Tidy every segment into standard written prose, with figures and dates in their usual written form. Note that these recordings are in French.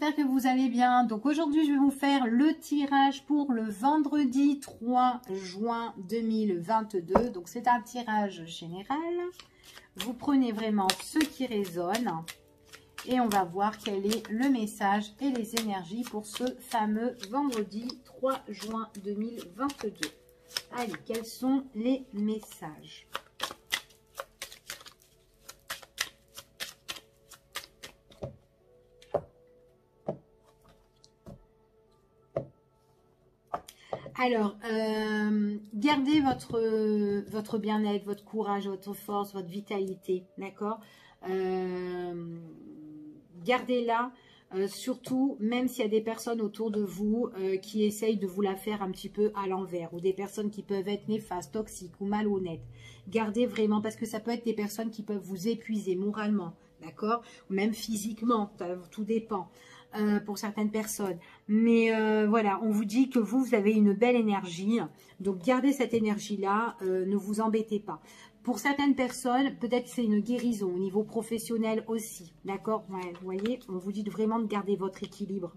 j'espère que vous allez bien. Donc aujourd'hui, je vais vous faire le tirage pour le vendredi 3 juin 2022. Donc c'est un tirage général. Vous prenez vraiment ce qui résonne et on va voir quel est le message et les énergies pour ce fameux vendredi 3 juin 2022. Allez, quels sont les messages ? Alors, gardez votre bien-être, votre courage, votre force, votre vitalité, d'accord? Gardez-la, surtout, même s'il y a des personnes autour de vous qui essayent de vous la faire un petit peu à l'envers, ou des personnes qui peuvent être néfastes, toxiques ou malhonnêtes. Gardez vraiment, parce que ça peut être des personnes qui peuvent vous épuiser moralement, d'accord? Ou même physiquement, tout dépend. Pour certaines personnes, mais voilà, on vous dit que vous avez une belle énergie, donc gardez cette énergie là, ne vous embêtez pas. Pour certaines personnes, peut-être c'est une guérison au niveau professionnel aussi, d'accord? Ouais, vous voyez, on vous dit vraiment de garder votre équilibre,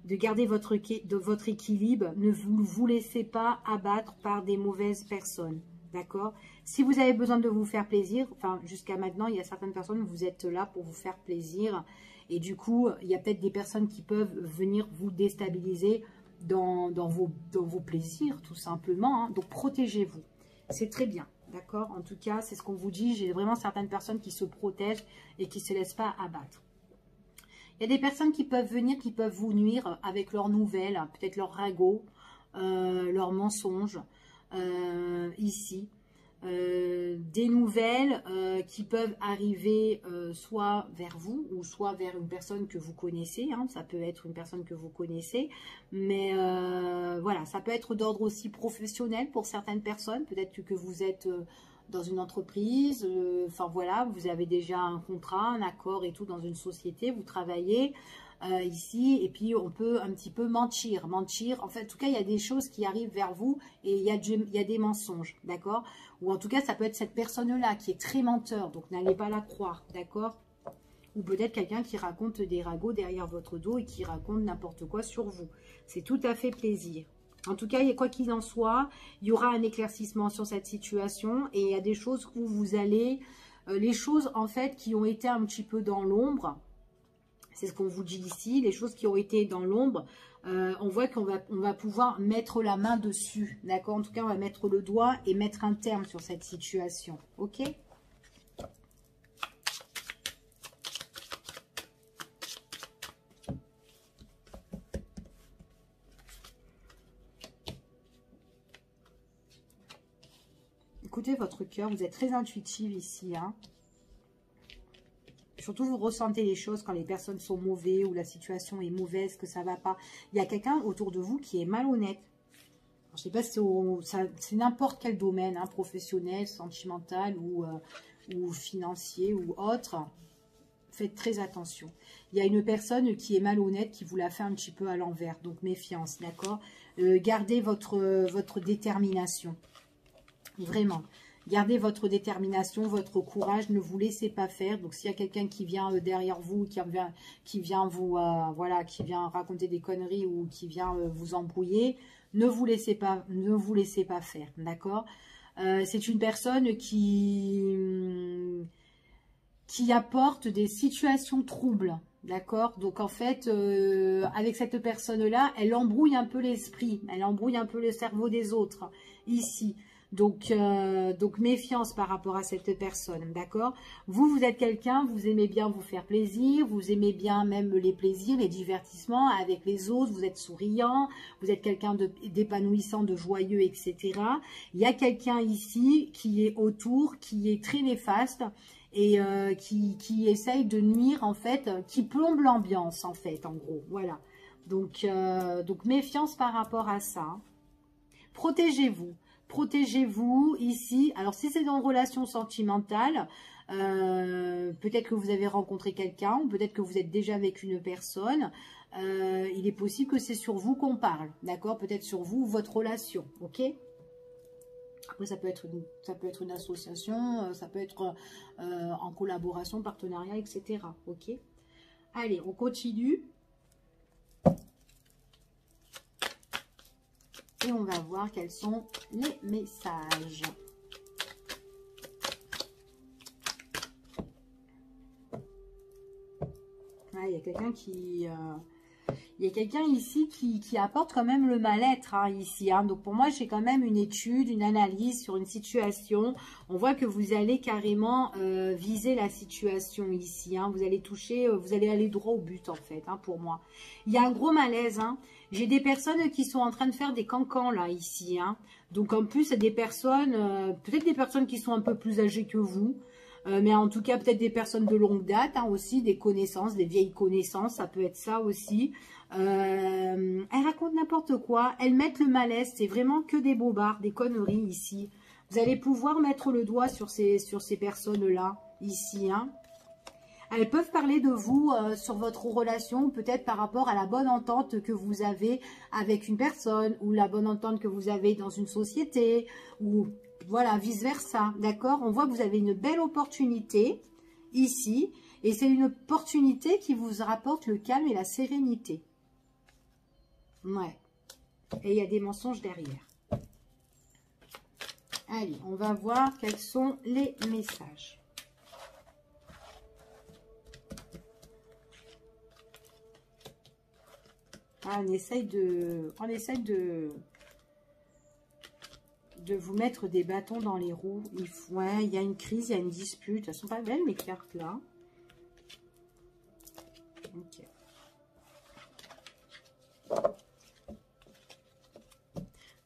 de garder votre équilibre, ne vous laissez pas abattre par des mauvaises personnes, d'accord? Si vous avez besoin de vous faire plaisir, enfin jusqu'à maintenant, il y a certaines personnes, vous êtes là pour vous faire plaisir. Et du coup, il y a peut-être des personnes qui peuvent venir vous déstabiliser dans vos plaisirs, tout simplement. Hein. Donc, protégez-vous. C'est très bien, d'accord? En tout cas, c'est ce qu'on vous dit. J'ai vraiment certaines personnes qui se protègent et qui ne se laissent pas abattre. Il y a des personnes qui peuvent venir, qui peuvent vous nuire avec leurs nouvelles, peut-être leurs ragots, leurs mensonges, ici. Des nouvelles qui peuvent arriver soit vers vous ou soit vers une personne que vous connaissez, hein, ça peut être une personne que vous connaissez, mais voilà, ça peut être d'ordre aussi professionnel pour certaines personnes, peut-être que vous êtes dans une entreprise, enfin voilà, vous avez déjà un contrat, un accord et tout dans une société, vous travaillez ici, et puis on peut un petit peu mentir, en fait, en tout cas, il y a des choses qui arrivent vers vous et il y a des mensonges, d'accord? Ou en tout cas, ça peut être cette personne-là qui est très menteur, donc n'allez pas la croire, d'accord? Ou peut-être quelqu'un qui raconte des ragots derrière votre dos et qui raconte n'importe quoi sur vous. C'est tout à fait plaisir. En tout cas, quoi qu'il en soit, il y aura un éclaircissement sur cette situation et il y a des choses où vous allez... les choses, en fait, qui ont été un petit peu dans l'ombre, c'est ce qu'on vous dit ici, les choses qui ont été dans l'ombre, on voit qu'on va pouvoir mettre la main dessus, d'accord? En tout cas, on va mettre le doigt et mettre un terme sur cette situation, ok? Écoutez votre cœur, vous êtes très intuitive ici, hein? Surtout, vous ressentez les choses quand les personnes sont mauvaises ou la situation est mauvaise, que ça ne va pas. Il y a quelqu'un autour de vous qui est malhonnête. Alors, je ne sais pas si c'est n'importe quel domaine, hein, professionnel, sentimental ou financier ou autre. Faites très attention. Il y a une personne qui est malhonnête qui vous la fait un petit peu à l'envers. Donc, méfiance, d'accord? Gardez votre détermination. Vraiment. Gardez votre détermination, votre courage, ne vous laissez pas faire. Donc, s'il y a quelqu'un qui vient derrière vous, qui vient vous, voilà, qui vient raconter des conneries ou qui vient vous embrouiller, ne vous laissez pas faire, d'accord? C'est une personne qui apporte des situations troubles, d'accord? Donc, en fait, avec cette personne-là, elle embrouille un peu l'esprit, elle embrouille un peu le cerveau des autres, ici. Donc méfiance par rapport à cette personne, d'accord? Vous êtes quelqu'un, vous aimez bien vous faire plaisir, vous aimez bien même les plaisirs, les divertissements avec les autres, vous êtes souriant, vous êtes quelqu'un d'épanouissant, de joyeux, etc. Il y a quelqu'un ici qui est autour, qui est très néfaste et qui essaye de nuire, en fait, qui plombe l'ambiance, en fait, en gros, voilà. Donc méfiance par rapport à ça. Protégez-vous. Protégez-vous ici. Alors, si c'est dans une relation sentimentale, peut-être que vous avez rencontré quelqu'un, ou peut-être que vous êtes déjà avec une personne. Il est possible que c'est sur vous qu'on parle, d'accord? Peut-être sur vous, votre relation, ok? Après, ça peut être une association, ça peut être en collaboration, partenariat, etc. Ok? Allez, on continue. Et on va voir quels sont les messages. Ah, il y a quelqu'un qui... il y a quelqu'un ici qui apporte quand même le mal-être, hein, ici. Hein. Donc, pour moi, j'ai quand même une étude, une analyse sur une situation. On voit que vous allez carrément viser la situation ici. Hein. Vous allez toucher, vous allez aller droit au but, en fait, hein, pour moi. Il y a un gros malaise. Hein. J'ai des personnes qui sont en train de faire des cancans, là, ici. Hein. Donc, en plus, des personnes, peut-être des personnes qui sont un peu plus âgées que vous. Mais en tout cas, peut-être des personnes de longue date, hein, aussi, des connaissances, des vieilles connaissances, ça peut être ça aussi. Elles racontent n'importe quoi, elles mettent le malaise, c'est vraiment que des bobards, des conneries ici. Vous allez pouvoir mettre le doigt sur ces personnes-là, ici. Hein. Elles peuvent parler de vous sur votre relation, peut-être par rapport à la bonne entente que vous avez avec une personne, ou la bonne entente que vous avez dans une société, ou... Voilà, vice-versa, d'accord? On voit que vous avez une belle opportunité ici. Et c'est une opportunité qui vous rapporte le calme et la sérénité. Ouais. Et il y a des mensonges derrière. Allez, on va voir quels sont les messages. Ah, on essaye de vous mettre des bâtons dans les roues. Ouais, il y a une crise, il y a une dispute. Elles sont pas belles, mes cartes, là. Ok.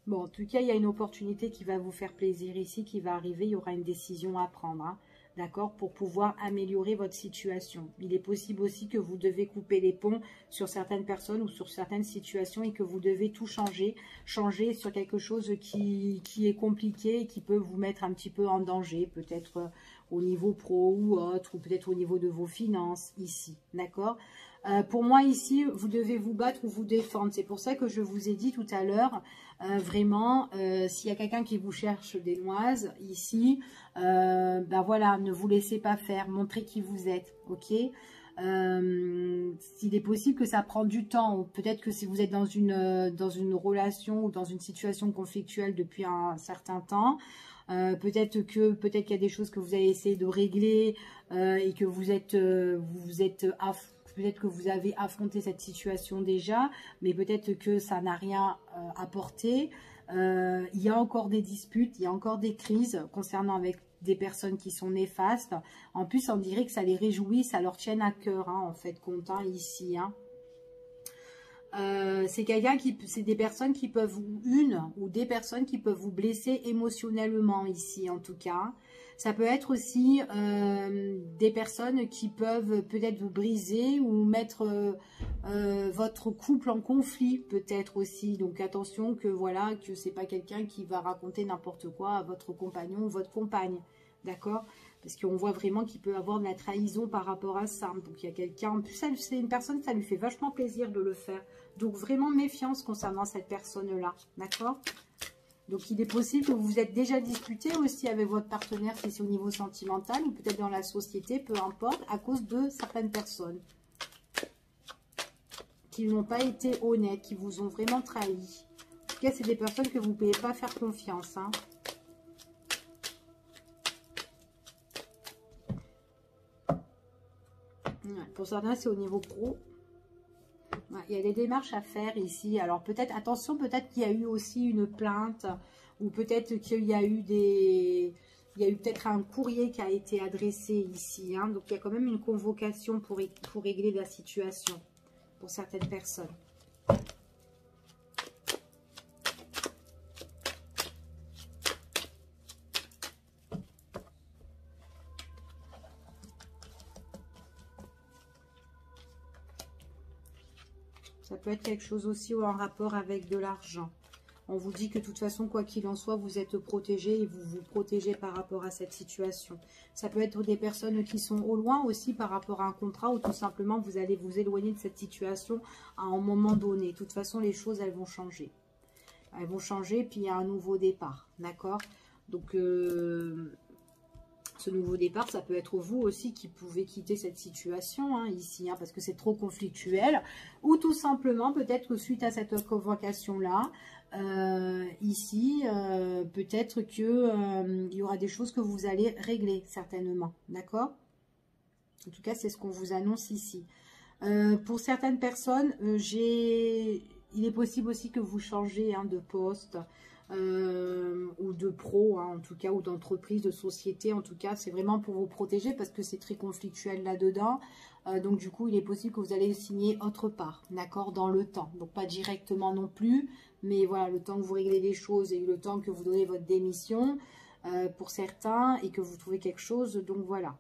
Bon, en tout cas, il y a une opportunité qui va vous faire plaisir ici, qui va arriver. Il y aura une décision à prendre, hein, d'accord, pour pouvoir améliorer votre situation. Il est possible aussi que vous devez couper les ponts sur certaines personnes ou sur certaines situations et que vous devez tout changer sur quelque chose qui est compliqué et qui peut vous mettre un petit peu en danger, peut-être au niveau pro ou autre, ou peut-être au niveau de vos finances ici, d'accord. Pour moi ici, vous devez vous battre ou vous défendre. C'est pour ça que je vous ai dit tout à l'heure, vraiment, s'il y a quelqu'un qui vous cherche des noises ici, ben voilà, ne vous laissez pas faire, montrez qui vous êtes, ok. S'il est possible que ça prend du temps, ou peut-être que si vous êtes dans une relation ou dans une situation conflictuelle depuis un certain temps, peut-être qu'il y a des choses que vous avez essayé de régler et que peut-être que vous avez affronté cette situation déjà, mais peut-être que ça n'a rien apporté. Il y a encore des disputes, il y a encore des crises concernant avec des personnes qui sont néfastes. En plus, on dirait que ça les réjouit, ça leur tienne à cœur, hein, en fait, compte, hein, ici. Hein. C'est des personnes qui peuvent, une ou des personnes qui peuvent vous blesser émotionnellement ici, en tout cas. Ça peut être aussi des personnes qui peuvent peut-être vous briser ou mettre votre couple en conflit, peut-être aussi. Donc attention que voilà, que c'est pas quelqu'un qui va raconter n'importe quoi à votre compagnon ou votre compagne, d'accord? Parce qu'on voit vraiment qu'il peut avoir de la trahison par rapport à ça. Donc il y a quelqu'un, en plus c'est une personne, ça lui fait vachement plaisir de le faire. Donc vraiment méfiance concernant cette personne-là, d'accord? Donc, il est possible que vous vous êtes déjà disputé aussi avec votre partenaire, si c'est au niveau sentimental ou peut-être dans la société, peu importe, à cause de certaines personnes qui n'ont pas été honnêtes, qui vous ont vraiment trahi. En tout cas, c'est des personnes que vous ne pouvez pas faire confiance. Hein. Ouais, pour certains, c'est au niveau pro. Il y a des démarches à faire ici. Alors peut-être, attention, peut-être qu'il y a eu aussi une plainte ou peut-être qu'il y a eu peut-être un courrier qui a été adressé ici. Hein. Donc il y a quand même une convocation pour régler la situation pour certaines personnes. Ça peut être quelque chose aussi en rapport avec de l'argent. On vous dit que de toute façon, quoi qu'il en soit, vous êtes protégé et vous vous protégez par rapport à cette situation. Ça peut être des personnes qui sont au loin aussi par rapport à un contrat ou tout simplement vous allez vous éloigner de cette situation à un moment donné. De toute façon, les choses, elles vont changer. Elles vont changer, puis il y a un nouveau départ. D'accord? Donc, ce nouveau départ, ça peut être vous aussi qui pouvez quitter cette situation hein, ici, hein, parce que c'est trop conflictuel. Ou tout simplement, peut-être que suite à cette convocation-là, ici, peut-être que il y aura des choses que vous allez régler, certainement. D'accord? En tout cas, c'est ce qu'on vous annonce ici. Pour certaines personnes, il est possible aussi que vous changez de poste ou de pro, en tout cas, ou d'entreprise, de société. En tout cas, c'est vraiment pour vous protéger parce que c'est très conflictuel là-dedans. Donc, du coup, il est possible que vous allez signer autre part, d'accord, dans le temps. Donc, pas directement non plus, mais voilà, le temps que vous réglez les choses et le temps que vous donnez votre démission pour certains et que vous trouvez quelque chose. Donc, voilà.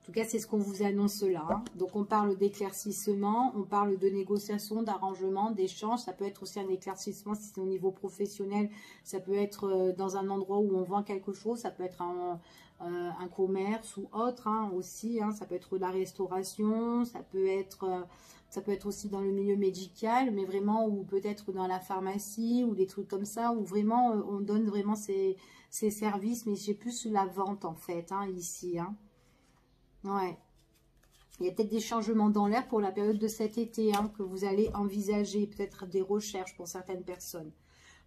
En tout cas, c'est ce qu'on vous annonce là. Donc, on parle d'éclaircissement, on parle de négociation, d'arrangement, d'échange. Ça peut être aussi un éclaircissement si c'est au niveau professionnel. Ça peut être dans un endroit où on vend quelque chose. Ça peut être un commerce ou autre aussi. Ça peut être la restauration. Ça peut être aussi dans le milieu médical, mais vraiment, ou peut-être dans la pharmacie ou des trucs comme ça, où vraiment, on donne vraiment ces services. Mais j'ai plus la vente en fait, ici. Ouais. Il y a peut-être des changements dans l'air pour la période de cet été que vous allez envisager, peut-être des recherches pour certaines personnes.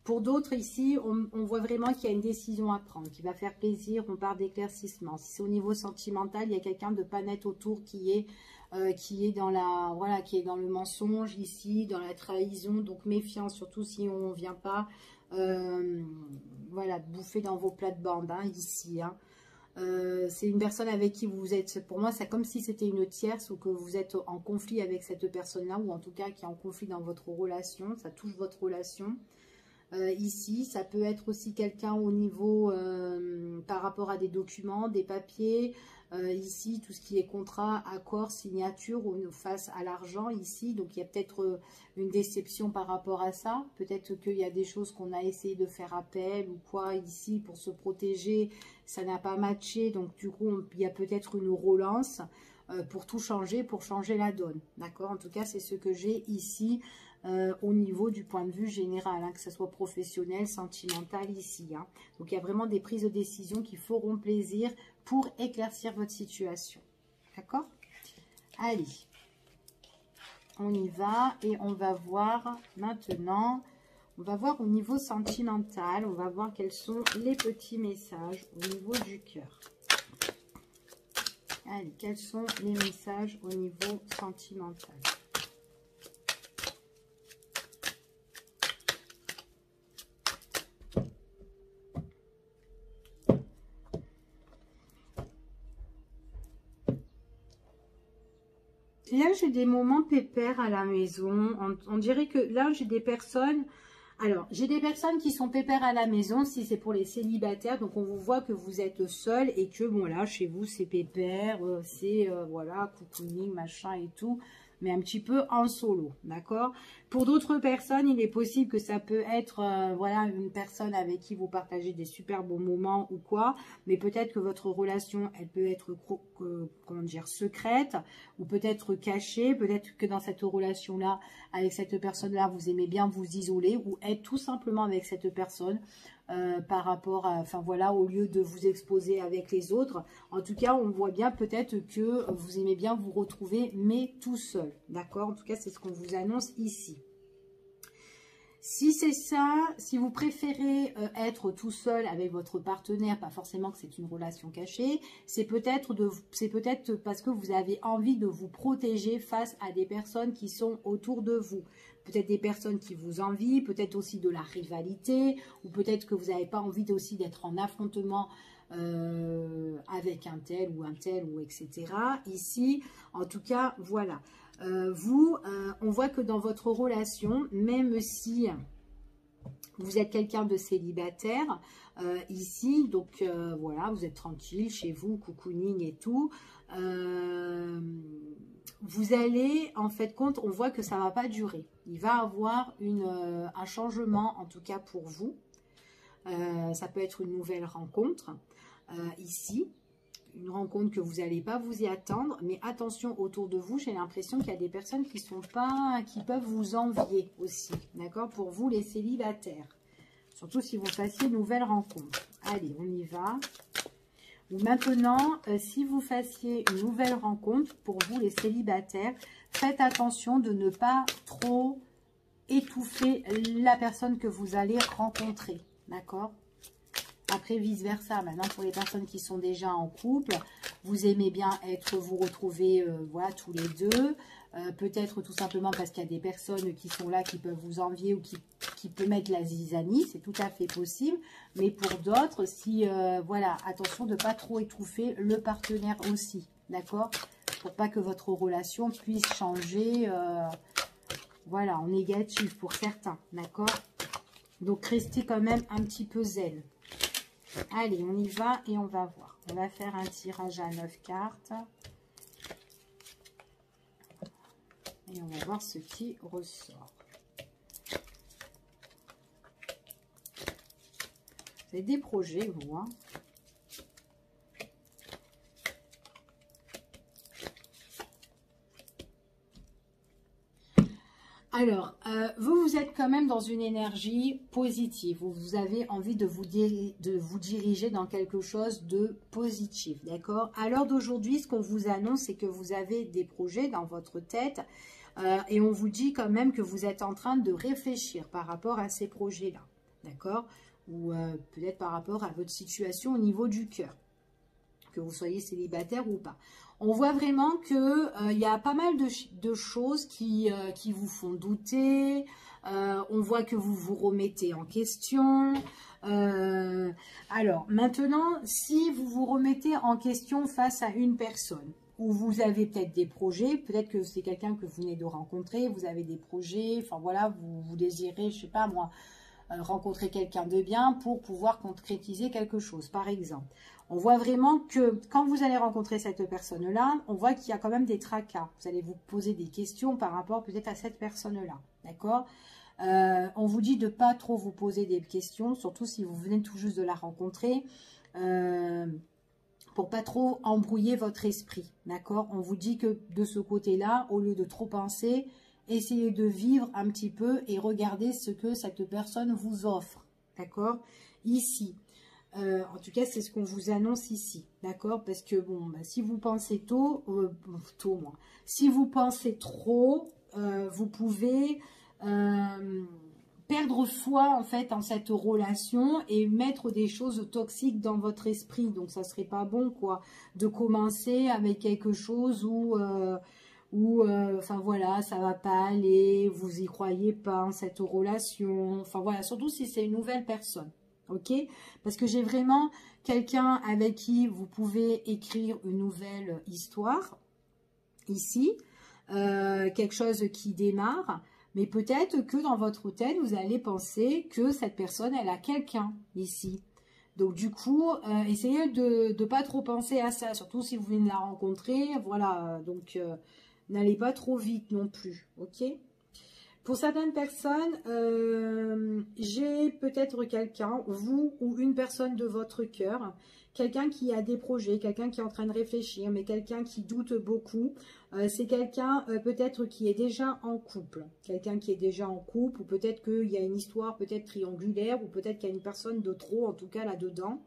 Pour d'autres, ici, on voit vraiment qu'il y a une décision à prendre, qui va faire plaisir, on parle d'éclaircissement. Si c'est au niveau sentimental, il y a quelqu'un de pas net autour qui est dans qui est dans le mensonge ici, dans la trahison, donc méfiance, surtout si on ne vient pas bouffer dans vos plates-bandes ici. C'est une personne avec qui vous êtes, pour moi c'est comme si c'était une tierce ou que vous êtes en conflit avec cette personne-là, ou en tout cas qui est en conflit dans votre relation, ça touche votre relation. Ici, ça peut être aussi quelqu'un au niveau par rapport à des documents, des papiers. Ici, tout ce qui est contrat, accord, signature ou face à l'argent ici. Donc, il y a peut-être une déception par rapport à ça. Peut-être qu'il y a des choses qu'on a essayé de faire appel ou quoi ici pour se protéger. Ça n'a pas matché. Donc, du coup, il y a peut-être une relance pour tout changer, pour changer la donne. D'accord? En tout cas, c'est ce que j'ai ici. Au niveau du point de vue général, que ce soit professionnel, sentimental ici. Donc, il y a vraiment des prises de décision qui feront plaisir pour éclaircir votre situation. D'accord? Allez, on y va et on va voir maintenant, on va voir au niveau sentimental, on va voir quels sont les petits messages au niveau du cœur. Allez, quels sont les messages au niveau sentimental? Là, j'ai des moments pépères à la maison. On dirait que là, j'ai des personnes... Alors, j'ai des personnes qui sont pépères à la maison, si c'est pour les célibataires. Donc, on vous voit que vous êtes seul et que, bon, là, chez vous, c'est pépère. C'est, voilà, cocooning, machin et tout. Mais un petit peu en solo, d'accord? Pour d'autres personnes, il est possible que ça peut être, voilà, une personne avec qui vous partagez des super bons moments ou quoi. Mais peut-être que votre relation, elle peut être, comment dire, secrète ou peut-être cachée. Peut-être que dans cette relation-là, avec cette personne-là, vous aimez bien vous isoler ou être tout simplement avec cette personne. Par rapport à, enfin voilà, au lieu de vous exposer avec les autres. En tout cas, on voit bien peut-être que vous aimez bien vous retrouver, mais tout seul, d'accord? En tout cas, c'est ce qu'on vous annonce ici. Si c'est ça, si vous préférez être tout seul avec votre partenaire, pas forcément que c'est une relation cachée, c'est peut-être parce que vous avez envie de vous protéger face à des personnes qui sont autour de vous. Peut-être des personnes qui vous envient, peut-être aussi de la rivalité, ou peut-être que vous n'avez pas envie aussi d'être en affrontement avec un tel, ou etc. Ici, en tout cas, voilà. On voit que dans votre relation, même si vous êtes quelqu'un de célibataire, ici, donc voilà, vous êtes tranquille chez vous, cocooning et tout, vous allez, en fait, on voit que ça ne va pas durer. Il va y avoir un changement, en tout cas pour vous. Ça peut être une nouvelle rencontre, ici. Une rencontre que vous n'allez pas vous y attendre, mais attention autour de vous, j'ai l'impression qu'il y a des personnes qui peuvent vous envier aussi, d'accord? Pour vous les célibataires, surtout si vous fassiez une nouvelle rencontre. Allez, on y va. Maintenant, si vous fassiez une nouvelle rencontre, pour vous les célibataires, faites attention de ne pas trop étouffer la personne que vous allez rencontrer. D'accord? Après, vice-versa. Maintenant, pour les personnes qui sont déjà en couple, vous aimez bien vous retrouver voilà, tous les deux. Peut-être tout simplement parce qu'il y a des personnes qui sont là, qui peuvent vous envier ou qui peuvent mettre la zizanie. C'est tout à fait possible. Mais pour d'autres, si voilà, attention de ne pas trop étouffer le partenaire aussi. D'accord? Pour pas que votre relation puisse changer voilà, en négatif pour certains. D'accord? Donc, restez quand même un petit peu zen. Allez, on y va et on va voir. On va faire un tirage à 9 cartes. Et on va voir ce qui ressort. Vous avez des projets, vous, hein? Alors, vous êtes quand même dans une énergie positive. Vous avez envie de vous diriger dans quelque chose de positif, d'accord? À l'heure d'aujourd'hui, ce qu'on vous annonce, c'est que vous avez des projets dans votre tête et on vous dit quand même que vous êtes en train de réfléchir par rapport à ces projets-là, d'accord? Ou peut-être par rapport à votre situation au niveau du cœur, que vous soyez célibataire ou pas. On voit vraiment qu'il y a pas mal de choses qui vous font douter. On voit que vous vous remettez en question. Alors, maintenant, si vous vous remettez en question face à une personne, où vous avez peut-être des projets, peut-être que c'est quelqu'un que vous venez de rencontrer, vous avez des projets, enfin voilà, vous désirez, je sais pas moi, rencontrer quelqu'un de bien pour pouvoir concrétiser quelque chose, par exemple. On voit vraiment que quand vous allez rencontrer cette personne-là, on voit qu'il y a quand même des tracas. Vous allez vous poser des questions par rapport peut-être à cette personne-là, d'accord? On vous dit de ne pas trop vous poser des questions, surtout si vous venez tout juste de la rencontrer, pour pas trop embrouiller votre esprit, d'accord? On vous dit que de ce côté-là, au lieu de trop penser, essayez de vivre un petit peu et regardez ce que cette personne vous offre, d'accord? Ici. En tout cas, c'est ce qu'on vous annonce ici, d'accord? Parce que, bon, bah, si vous pensez si vous pensez trop, vous pouvez perdre foi, en fait, en cette relation et mettre des choses toxiques dans votre esprit. Donc, ça serait pas bon, quoi, de commencer avec quelque chose où... enfin voilà, ça va pas aller, vous y croyez pas en cette relation, enfin voilà, surtout si c'est une nouvelle personne, ok? Parce que j'ai vraiment quelqu'un avec qui vous pouvez écrire une nouvelle histoire, ici, quelque chose qui démarre, mais peut-être que dans votre tête, vous allez penser que cette personne, elle a quelqu'un ici. Donc du coup, essayez de ne pas trop penser à ça, surtout si vous venez de la rencontrer, voilà, donc... n'allez pas trop vite non plus, ok? Pour certaines personnes, j'ai peut-être quelqu'un, vous ou une personne de votre cœur, quelqu'un qui a des projets, quelqu'un qui est en train de réfléchir, mais quelqu'un qui doute beaucoup. C'est quelqu'un peut-être qui est déjà en couple. Quelqu'un qui est déjà en couple, ou peut-être qu'il y a une histoire peut-être triangulaire, ou peut-être qu'il y a une personne de trop, en tout cas là-dedans.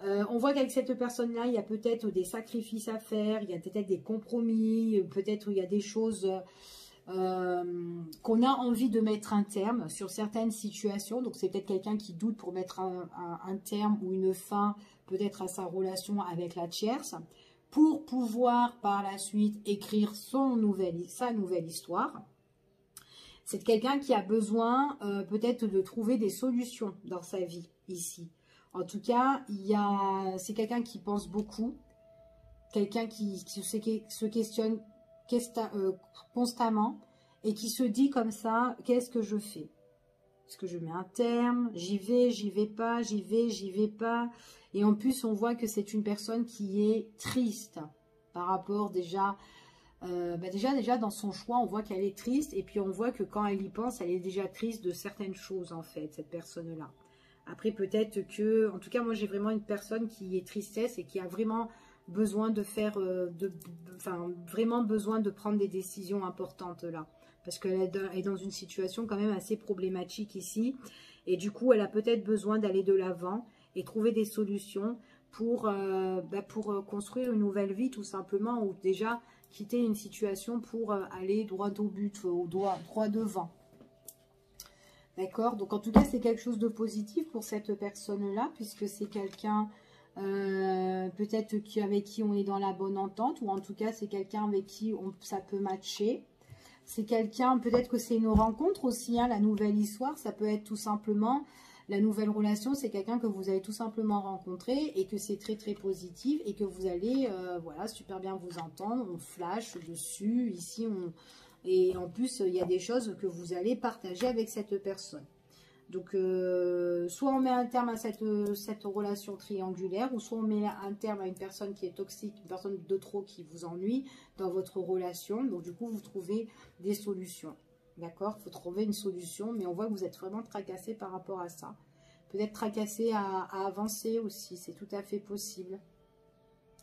On voit qu'avec cette personne-là, il y a peut-être des sacrifices à faire, il y a peut-être des compromis, peut-être il y a des choses qu'on a envie de mettre un terme sur certaines situations. Donc c'est peut-être quelqu'un qui doute pour mettre un terme ou une fin peut-être à sa relation avec la tierce, pour pouvoir par la suite écrire sa nouvelle histoire. C'est quelqu'un qui a besoin peut-être de trouver des solutions dans sa vie ici. En tout cas, c'est quelqu'un qui pense beaucoup, quelqu'un qui se questionne constamment et qui se dit comme ça, qu'est-ce que je fais? Est-ce que je mets un terme? J'y vais pas, j'y vais pas. Et en plus, on voit que c'est une personne qui est triste par rapport déjà dans son choix, on voit qu'elle est triste. Et puis on voit que quand elle y pense, elle est déjà triste de certaines choses en fait, cette personne-là. Après, peut-être que, en tout cas, moi, j'ai vraiment une personne qui est tristesse et qui a vraiment besoin de faire, vraiment besoin de prendre des décisions importantes là. Parce qu'elle est dans une situation quand même assez problématique ici. Et du coup, elle a peut-être besoin d'aller de l'avant et trouver des solutions pour construire une nouvelle vie, tout simplement, ou déjà quitter une situation pour aller droit au but, droit devant. D'accord? Donc en tout cas, c'est quelque chose de positif pour cette personne-là, puisque c'est quelqu'un peut-être avec qui on est dans la bonne entente, ou en tout cas, c'est quelqu'un avec qui ça peut matcher. C'est quelqu'un, peut-être que c'est une rencontre aussi, hein, la nouvelle histoire, ça peut être tout simplement, la nouvelle relation, c'est quelqu'un que vous avez tout simplement rencontré et que c'est très très positif et que vous allez, voilà, super bien vous entendre, on flash dessus, ici, et en plus, il y a des choses que vous allez partager avec cette personne. Donc, soit on met un terme à cette relation triangulaire, ou soit on met un terme à une personne qui est toxique, une personne de trop qui vous ennuie dans votre relation. Donc, du coup, vous trouvez des solutions. D'accord? Il faut trouver une solution, mais on voit que vous êtes vraiment tracassé par rapport à ça. Peut-être tracassé à avancer aussi, c'est tout à fait possible.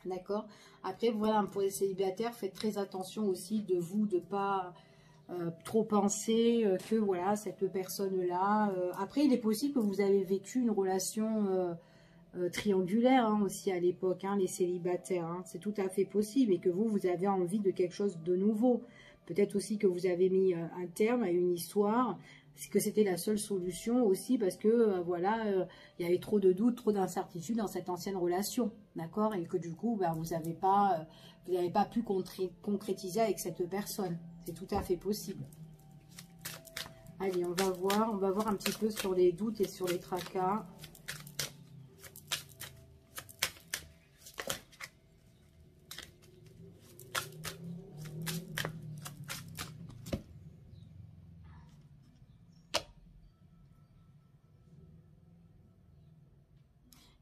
D'accord? Après, voilà, pour les célibataires, faites très attention aussi de vous, de pas... trop penser que voilà cette personne-là. Après, il est possible que vous avez vécu une relation triangulaire hein, aussi à l'époque, hein, les célibataires. Hein, c'est tout à fait possible et que vous avez envie de quelque chose de nouveau. Peut-être aussi que vous avez mis un terme à une histoire, que c'était la seule solution aussi parce que voilà, il y avait trop de doutes, trop d'incertitudes dans cette ancienne relation, d'accord? Et que du coup, ben, vous n'avez pas pu concrétiser avec cette personne. C'est tout à fait possible. Allez, on va voir un petit peu sur les doutes et sur les tracas.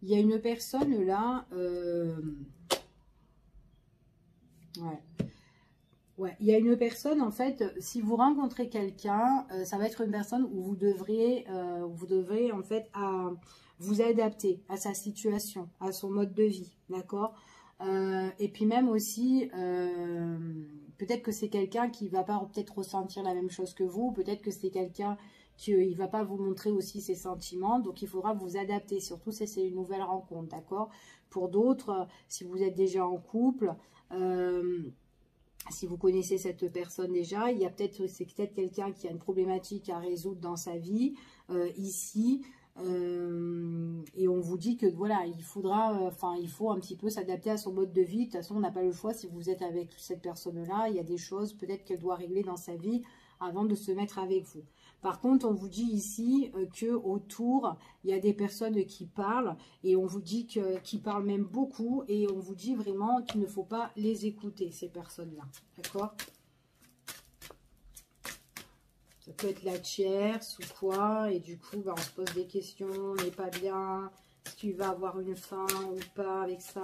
Il y a une personne là, ouais, il y a une personne, en fait, si vous rencontrez quelqu'un, ça va être une personne où vous devrez en fait, vous adapter à sa situation, à son mode de vie, d'accord? Et puis même aussi, peut-être que c'est quelqu'un qui va pas peut-être ressentir la même chose que vous, peut-être que c'est quelqu'un qui ne va pas vous montrer aussi ses sentiments, donc il faudra vous adapter, surtout si c'est une nouvelle rencontre, d'accord? Pour d'autres, si vous êtes déjà en couple, si vous connaissez cette personne déjà, c'est peut-être quelqu'un qui a une problématique à résoudre dans sa vie, ici, et on vous dit que voilà, il faut un petit peu s'adapter à son mode de vie. De toute façon, on n'a pas le choix. Si vous êtes avec cette personne-là, il y a des choses peut-être qu'elle doit régler dans sa vie avant de se mettre avec vous. Par contre, on vous dit ici que autour, il y a des personnes qui parlent et on vous dit qu'ils parlent même beaucoup et on vous dit vraiment qu'il ne faut pas les écouter, ces personnes-là. D'accord? Ça peut être la tierce ou quoi, et du coup, on se pose des questions, on n'est pas bien, est-ce qu'il va avoir une fin ou pas avec ça?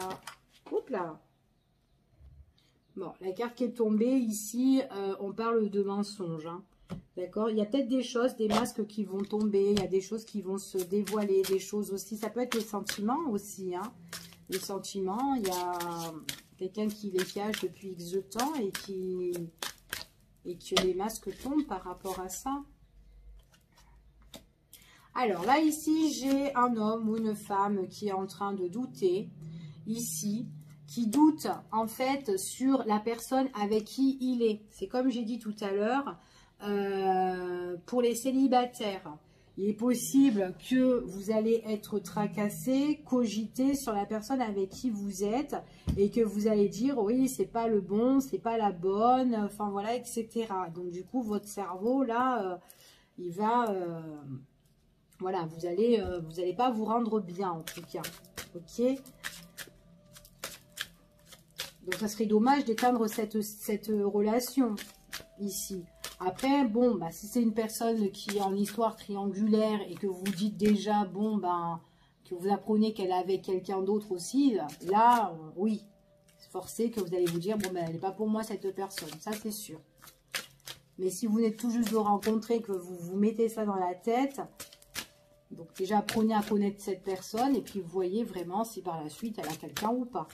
Hop là! Bon, la carte qui est tombée ici, on parle de mensonges, hein. D'accord? Il y a peut-être des choses, des masques qui vont tomber, il y a des choses qui vont se dévoiler, des choses aussi, ça peut être les sentiments aussi, hein. Les sentiments, il y a quelqu'un qui les cache depuis X temps et que les masques tombent par rapport à ça. Alors là, ici, j'ai un homme ou une femme qui est en train de douter, ici, qui doute en fait sur la personne avec qui il est. C'est comme j'ai dit tout à l'heure, pour les célibataires, il est possible que vous allez être tracassé, cogité sur la personne avec qui vous êtes et que vous allez dire oui, c'est pas le bon, c'est pas la bonne, enfin voilà, etc. Donc du coup, votre cerveau là, il va, voilà, vous allez pas vous rendre bien en tout cas, ok? Donc ça serait dommage d'éteindre cette relation ici. Après, bon, si c'est une personne qui est en histoire triangulaire et que vous dites déjà, bon, que vous apprenez qu'elle est avec quelqu'un d'autre aussi, là, oui, c'est forcé que vous allez vous dire, bon, elle n'est pas pour moi cette personne, ça c'est sûr. Mais si vous êtes tout juste de rencontrer, que vous vous mettez ça dans la tête, donc déjà apprenez à connaître cette personne et puis vous voyez vraiment si par la suite elle a quelqu'un ou pas.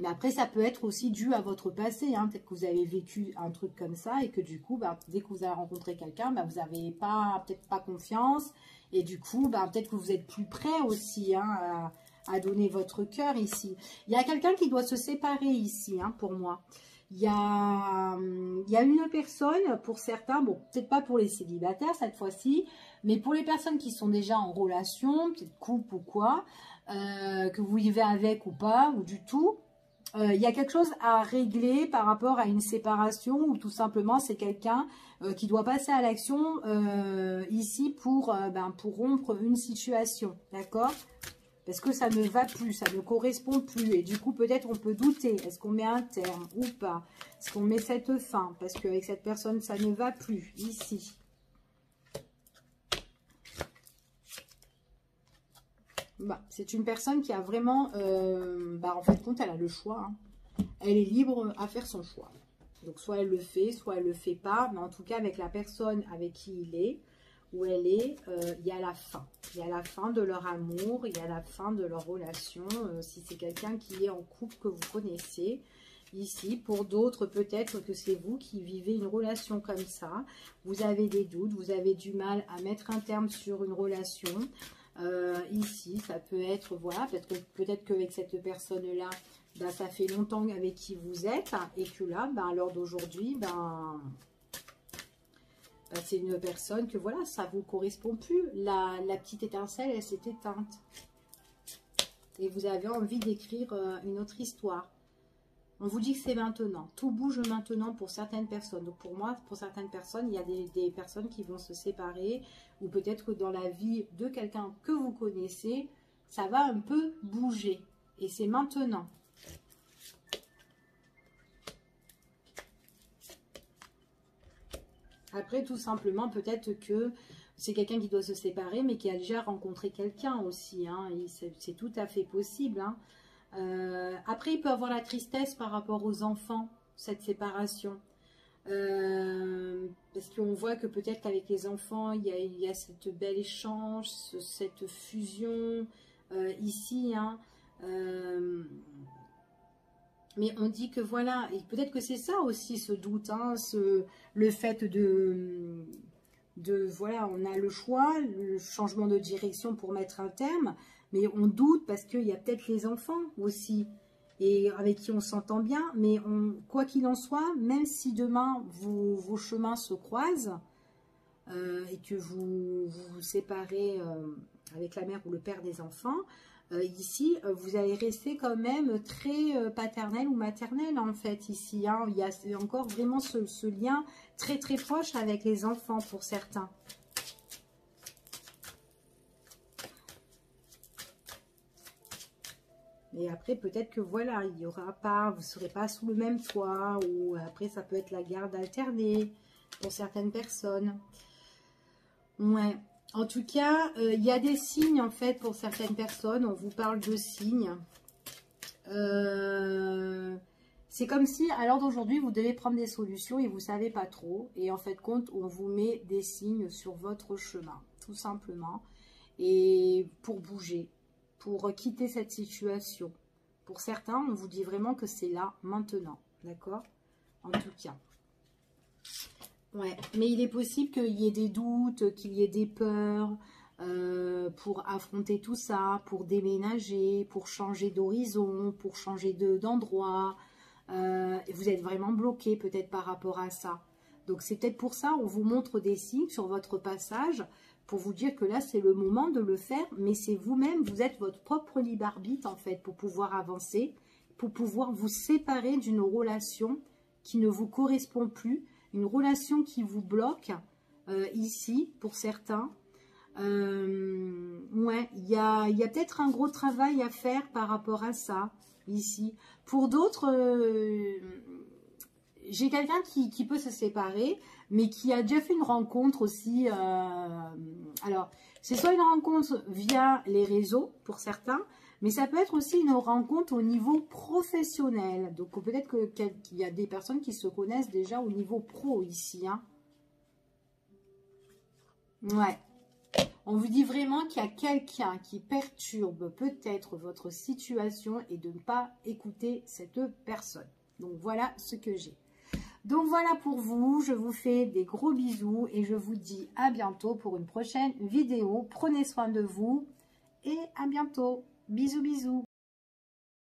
Mais après, ça peut être aussi dû à votre passé. Hein. Peut-être que vous avez vécu un truc comme ça et que du coup, dès que vous avez rencontré quelqu'un, vous n'avez peut-être pas confiance. Et du coup, peut-être que vous êtes plus prêt aussi à donner votre cœur ici. Il y a quelqu'un qui doit se séparer ici, hein, pour moi. il y a une personne, pour certains, bon, peut-être pas pour les célibataires cette fois-ci, mais pour les personnes qui sont déjà en relation, peut-être couple ou quoi, que vous vivez avec ou pas, ou du tout, il y a quelque chose à régler par rapport à une séparation, ou tout simplement c'est quelqu'un qui doit passer à l'action ici pour rompre une situation, d'accord ? Parce que ça ne va plus, ça ne correspond plus. Et du coup, peut-être on peut douter. Est-ce qu'on met un terme ou pas? Est-ce qu'on met cette fin? Parce qu'avec cette personne, ça ne va plus. Ici. Bah, c'est une personne qui a vraiment... en fait, compte, elle a le choix. Hein. Elle est libre à faire son choix. Donc, soit elle le fait, soit elle ne le fait pas. Mais en tout cas, avec la personne avec qui il est, où elle est, il y a la fin. Il y a la fin de leur amour, il y a la fin de leur relation. Si c'est quelqu'un qui est en couple que vous connaissez, ici, pour d'autres, peut-être que c'est vous qui vivez une relation comme ça. Vous avez des doutes, vous avez du mal à mettre un terme sur une relation. Ici, ça peut être, voilà, peut-être qu'avec cette personne-là, ben, ça fait longtemps avec qui vous êtes. Et que là, ben, à l'heure d'aujourd'hui, c'est une personne que voilà, ça ne vous correspond plus. La petite étincelle, elle s'est éteinte. Et vous avez envie d'écrire une autre histoire. On vous dit que c'est maintenant. Tout bouge maintenant pour certaines personnes. Donc pour moi, pour certaines personnes, il y a des personnes qui vont se séparer. Ou peut-être que dans la vie de quelqu'un que vous connaissez, ça va un peu bouger. Et c'est maintenant. Après, tout simplement, peut-être que c'est quelqu'un qui doit se séparer, mais qui a déjà rencontré quelqu'un aussi. Hein, c'est tout à fait possible. Hein. Après, il peut avoir la tristesse par rapport aux enfants, cette séparation. Parce qu'on voit que peut-être qu'avec les enfants, il y a cette belle échange, cette fusion ici. Hein, mais on dit que voilà, et peut-être que c'est ça aussi ce doute, hein, le fait de voilà, on a le choix, le changement de direction pour mettre un terme, mais on doute parce qu'il y a peut-être les enfants aussi, et avec qui on s'entend bien, mais quoi qu'il en soit, même si demain vos chemins se croisent, et que vous vous séparez avec la mère ou le père des enfants, ici, vous allez rester quand même très paternel ou maternel en fait ici. Hein. Il y a encore vraiment ce lien très très proche avec les enfants pour certains. Et après, peut-être que voilà, il y aura pas, vous ne serez pas sous le même toit, ou après ça peut être la garde alternée pour certaines personnes. Ouais. En tout cas, il y a des signes en fait pour certaines personnes. On vous parle de signes. C'est comme si à l'heure d'aujourd'hui, vous devez prendre des solutions et vous ne savez pas trop. Et en fait, compte, on vous met des signes sur votre chemin, tout simplement. Et pour bouger, pour quitter cette situation. Pour certains, on vous dit vraiment que c'est là, maintenant. D'accord? En tout cas. Ouais, mais il est possible qu'il y ait des doutes, qu'il y ait des peurs pour affronter tout ça, pour déménager, pour changer d'horizon, pour changer d'endroit. Vous êtes vraiment bloqué peut-être par rapport à ça. Donc c'est peut-être pour ça, on vous montre des signes sur votre passage pour vous dire que là c'est le moment de le faire, mais c'est vous-même, vous êtes votre propre libre arbitre en fait pour pouvoir avancer, pour pouvoir vous séparer d'une relation qui ne vous correspond plus, une relation qui vous bloque ici pour certains. Ouais, il y a peut-être un gros travail à faire par rapport à ça ici. Pour d'autres, j'ai quelqu'un qui peut se séparer, mais qui a déjà fait une rencontre aussi. Alors, c'est soit une rencontre via les réseaux pour certains, mais ça peut être aussi une rencontre au niveau professionnel. Donc, peut-être qu'il y a des personnes qui se connaissent déjà au niveau pro ici. Hein. Ouais. On vous dit vraiment qu'il y a quelqu'un qui perturbe peut-être votre situation et de ne pas écouter cette personne. Donc, voilà ce que j'ai. Donc, voilà pour vous. Je vous fais des gros bisous et je vous dis à bientôt pour une prochaine vidéo. Prenez soin de vous et à bientôt. Bisous, bisous.